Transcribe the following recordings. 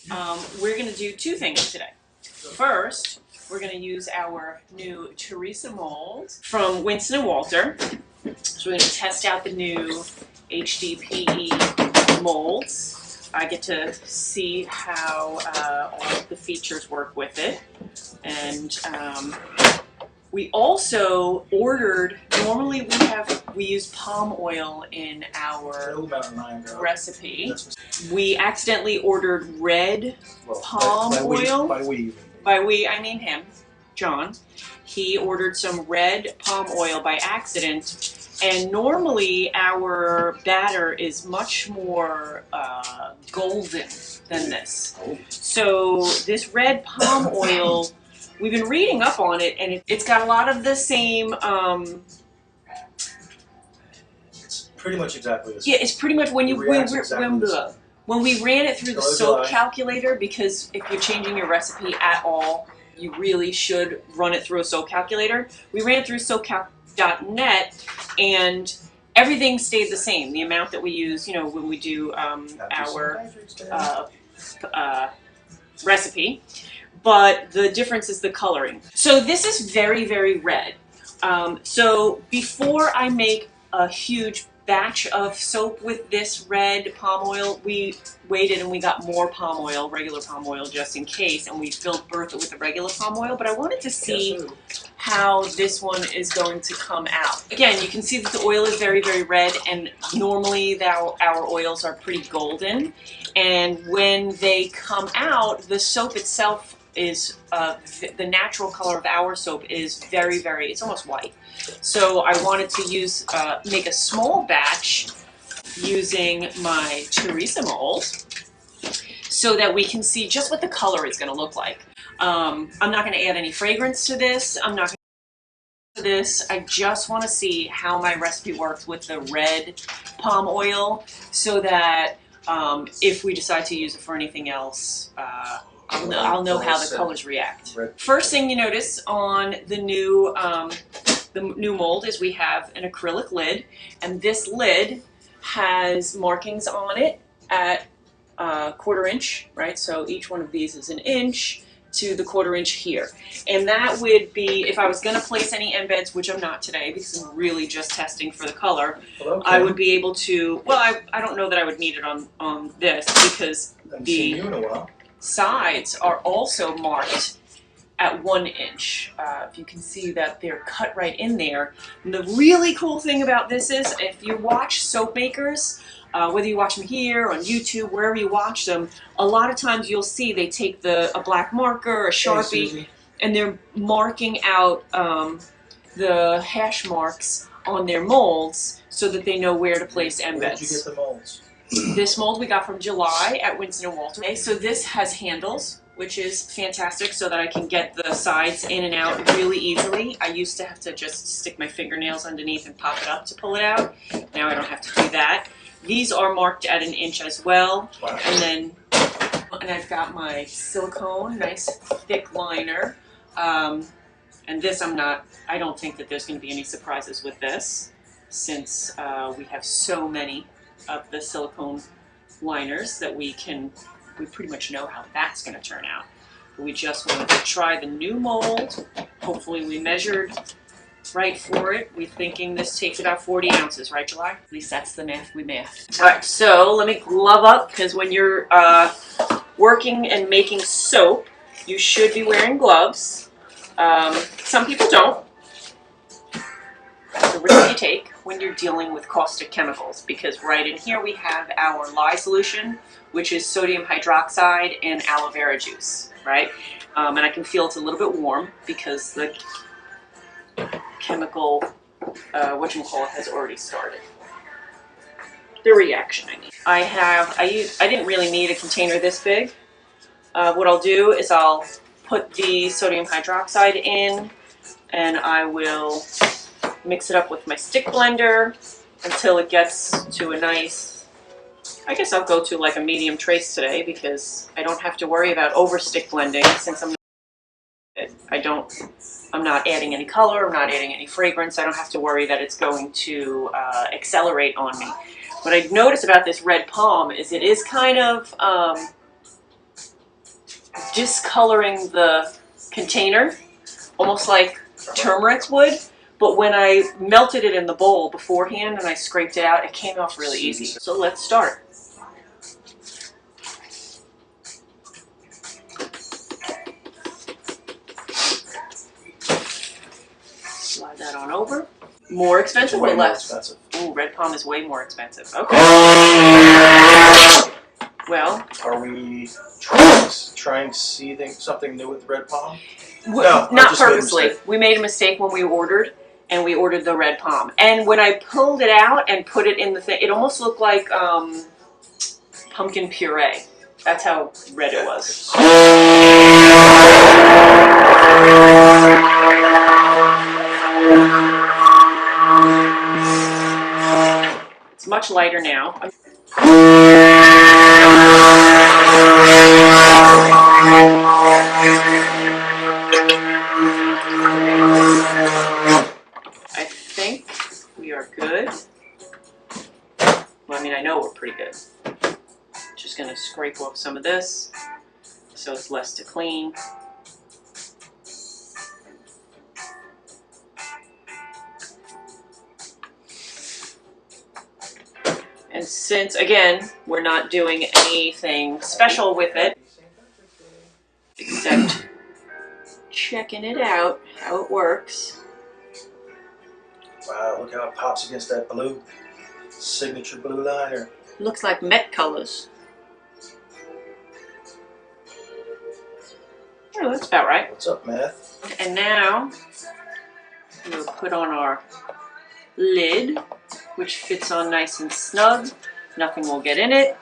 We're going to do two things today. First, we're going to use our new Teresa Mold from Winston and Walter. So we're going to test out the new HDPE molds. I get to see how all of the features work with it. And we also ordered, normally we use palm oil in our recipe. We accidentally ordered red palm oil. By we, I mean him, John. He ordered some red palm oil by accident, and normally our batter is much more golden than this. So this red palm oil, we've been reading up on it, and it's got a lot of the same. It's pretty much exactly the same. Yeah, it's pretty much when we ran it through the soap calculator, because if you're changing your recipe at all, you really should run it through a soap calculator. We ran it through soapcalc.net, and everything stayed the same. The amount that we use, when we do our recipe, but the difference is the coloring. So this is very, very red. So before I make a huge batch of soap with this red palm oil, we waited and we got more palm oil, regular palm oil, just in case, and we filled Bertha with the regular palm oil, but I wanted to see how this one is going to come out. Again, you can see that the oil is very, very red, and normally our oils are pretty golden, and when they come out, the soap itself is, the natural color of our soap is very, very, it's almost white. So I wanted to use, make a small batch using my Teresa Mold so that we can see just what the color is going to look like. I'm not going to add any fragrance to this. I'm not going to this. I just want to see how my recipe works with the red palm oil so that if we decide to use it for anything else, I'll know how the colors react. First thing you notice on the new mold is we have an acrylic lid, and this lid has markings on it at 1/4 inch, right? So each one of these is 1 inch to the 1/4 inch here. And that would be, if I was going to place any embeds, which I'm not today because I'm really just testing for the color, I would be able to, well, I don't know that I would need it on this because the sides are also marked at 1 inch. If you can see that they're cut right in there. And the really cool thing about this is if you watch soap makers, whether you watch them here, on YouTube, wherever you watch them, a lot of times you'll see they take a black marker, a Sharpie, and they're marking out the hash marks on their molds so that they know where to place embeds. Where did you get the molds? This mold we got from July at Winston and Walter. Okay, so this has handles, which is fantastic so that I can get the sides in and out really easily. I used to have to just stick my fingernails underneath and pop it up to pull it out. Now I don't have to do that. These are marked at 1 inch as well. Wow. And I've got my silicone, nice thick liner. And this I don't think that there's going to be any surprises with this, since we have so many of the silicone liners that we pretty much know how that's going to turn out. We just wanted to try the new mold. Hopefully we measured right for it. We're thinking this takes about 40 ounces, right, July? At least that's the math we mathed. All right, so let me glove up, because when you're working and making soap, you should be wearing gloves. Some people don't. The risk you take when you're dealing with caustic chemicals, because right in here we have our lye solution, which is sodium hydroxide and aloe vera juice, right? And I can feel it's a little bit warm because the chemical, whatchamacallit, has already started. The reaction, I mean. I didn't really need a container this big. What I'll do is I'll put the sodium hydroxide in, and I will mix it up with my stick blender until it gets to a nice, I guess I'll go to like a medium trace today, because I don't have to worry about over stick blending since I'm not adding any color, I'm not adding any fragrance. I don't have to worry that it's going to accelerate on me. What I notice about this red palm is it is kind of discoloring the container, almost like turmeric would. But when I melted it in the bowl beforehand and I scraped it out, it came off really easy. So let's start. Slide that on over. More expensive or less? Expensive. Ooh, red palm is way more expensive. Okay. Well, are we trying to see something new with red palm? No, not purposely. We made a mistake when we ordered, and we ordered the red palm. And when I pulled it out and put it in the thing, it almost looked like pumpkin puree. That's how red it was. It's much lighter now. I think we are good. Well, I mean, I know we're pretty good. Just gonna scrape off some of this so it's less to clean. And since, again, we're not doing anything special with it, except checking it out, how it works. Wow, look how it pops against that blue signature blue liner. Looks like Met colors. Oh, that's about right. What's up, Meth? And now we'll put on our lid, which fits on nice and snug. Nothing will get in it.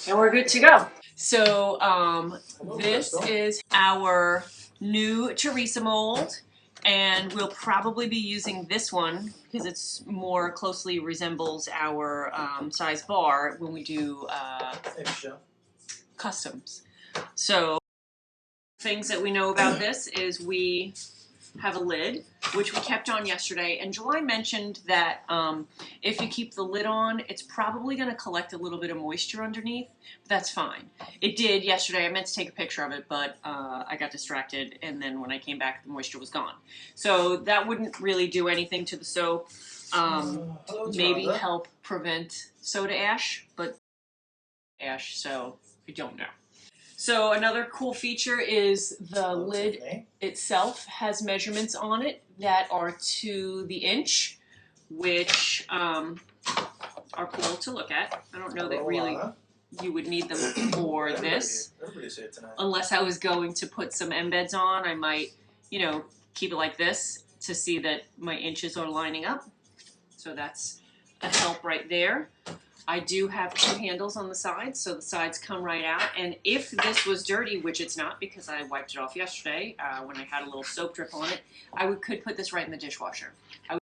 And we're good to go. So this is our new Teresa mold. And we'll probably be using this one because it's more closely resembles our size bar when we do customs. So things that we know about this is we have a lid, which we kept on yesterday. And July mentioned that if you keep the lid on, it's probably going to collect a little bit of moisture underneath. But that's fine. It did yesterday. I meant to take a picture of it, but I got distracted. And then when I came back, the moisture was gone. So that wouldn't really do anything to the soap. Maybe help prevent soda ash, but ash, so I don't know. So another cool feature is the lid itself has measurements on it that are to the inch, which are cool to look at. I don't know that really you would need them for this. Unless I was going to put some embeds on, I might, you know, keep it like this to see that my inches are lining up. So that's a help right there. I do have two handles on the sides, so the sides come right out. And if this was dirty, which it's not because I wiped it off yesterday when I had a little soap drip on it, I could put this right in the dishwasher. I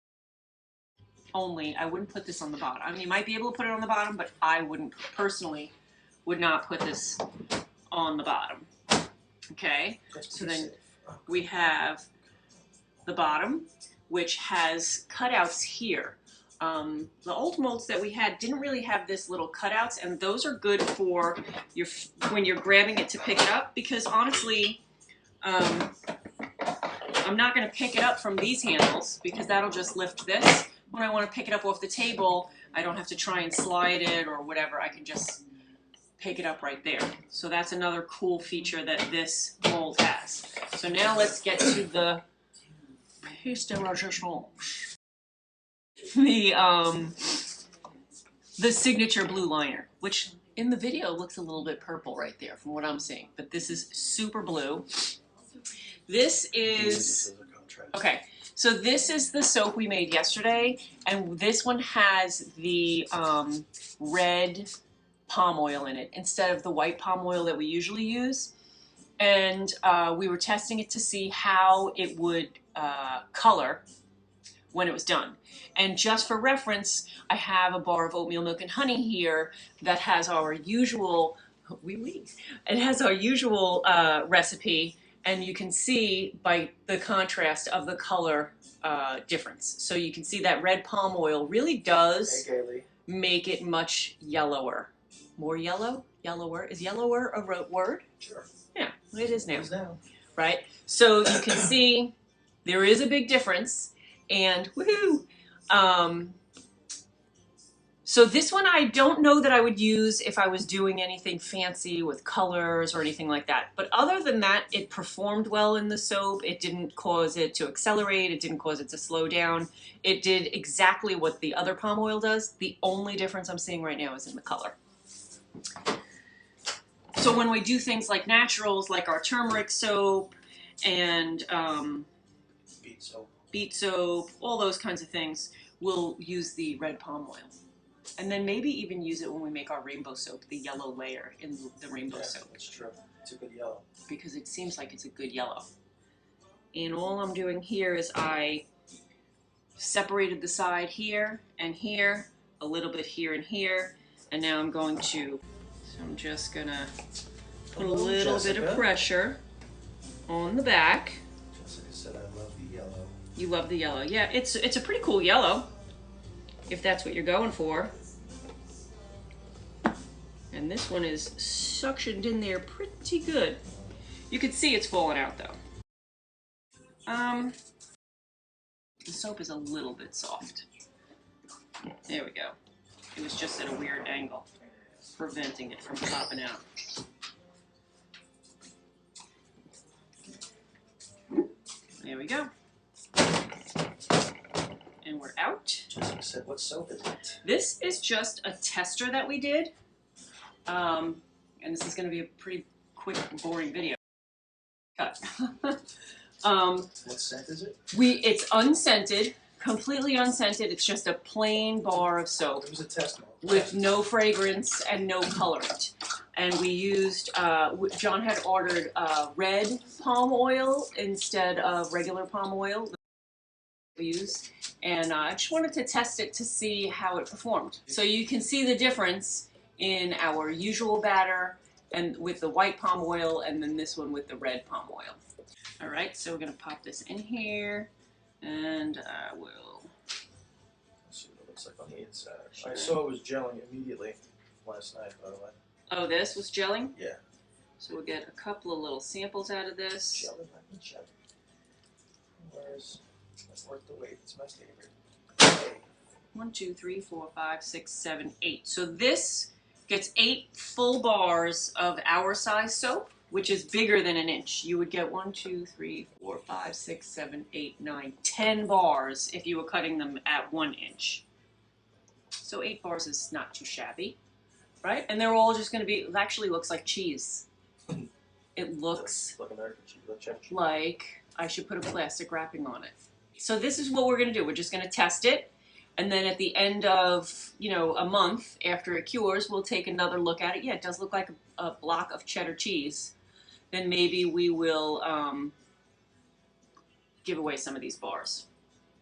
wouldn't put this on the bottom. I mean, you might be able to put it on the bottom, but I wouldn't, personally, would not put this on the bottom. Okay, so then we have the bottom, which has cutouts here. The old molds that we had didn't really have this little cutouts, and those are good for when you're grabbing it to pick it up, because honestly, I'm not going to pick it up from these handles because that'll just lift this. When I want to pick it up off the table, I don't have to try and slide it or whatever. I can just pick it up right there. So that's another cool feature that this mold has. So now let's get to the pièce de résistance. The signature blue liner, which in the video looks a little bit purple right there from what I'm seeing, but this is super blue. This is, okay, so this is the soap we made yesterday, and this one has the red palm oil in it instead of the white palm oil that we usually use. And we were testing it to see how it would color when it was done. And just for reference, I have a bar of oatmeal milk and honey here that has our usual, it has our usual recipe, and you can see by the contrast of the color difference. So you can see that red palm oil really does make it much yellower. More yellow? yellower. Is yellower a word? Sure. Yeah, it is now. It is now. Right? So you can see there is a big difference, and woohoo! So this one I don't know that I would use if I was doing anything fancy with colors or anything like that. But other than that, it performed well in the soap. It didn't cause it to accelerate. It didn't cause it to slow down. It did exactly what the other palm oil does. The only difference I'm seeing right now is in the color. So when we do things like naturals, like our turmeric soap and beet soap, all those kinds of things, we'll use the red palm oil. And then maybe even use it when we make our rainbow soap, the yellow layer in the rainbow soap. That's true. It's a good yellow. Because it seems like it's a good yellow. And all I'm doing here is I separated the side here and here, a little bit here and here, and now I'm going to, so I'm just gonna put a little bit of pressure on the back. Jessica said, I love the yellow. You love the yellow. Yeah, it's a pretty cool yellow, if that's what you're going for. And this one is suctioned in there pretty good. You can see it's falling out though. The soap is a little bit soft. There we go. It was just at a weird angle, preventing it from popping out. There we go. And we're out. Jessica said, what soap is it? This is just a tester that we did. And this is going to be a pretty quick, boring video. Cut. What scent is it? It's unscented, completely unscented. It's just a plain bar of soap. It was a test mode. With no fragrance and no colorant. And we used, John had ordered red palm oil instead of regular palm oil. We use, and I just wanted to test it to see how it performed. So you can see the difference in our usual batter and with the white palm oil, and then this one with the red palm oil. All right, so we're gonna pop this in here, and I will. Let's see what it looks like on the inside. Sure. I saw it was gelling immediately last night, by the way. Oh, this was gelling? Yeah. So we'll get a couple of little samples out of this. Gelling, I can check. Where's, that's worth the wait, it's my favorite. Okay. 1, 2, 3, 4, 5, 6, 7, 8. So this gets 8 full bars of our size soap, which is bigger than an inch. You would get 1, 2, 3, 4, 5, 6, 7, 8, 9, 10 bars if you were cutting them at 1 inch. So 8 bars is not too shabby, right? And they're all just going to be, it actually looks like cheese. It looks like I should put a plastic wrapping on it. So this is what we're going to do. We're just going to test it. And then at the end of, a month after it cures, we'll take another look at it. Yeah, it does look like a block of cheddar cheese. Then maybe we will give away some of these bars.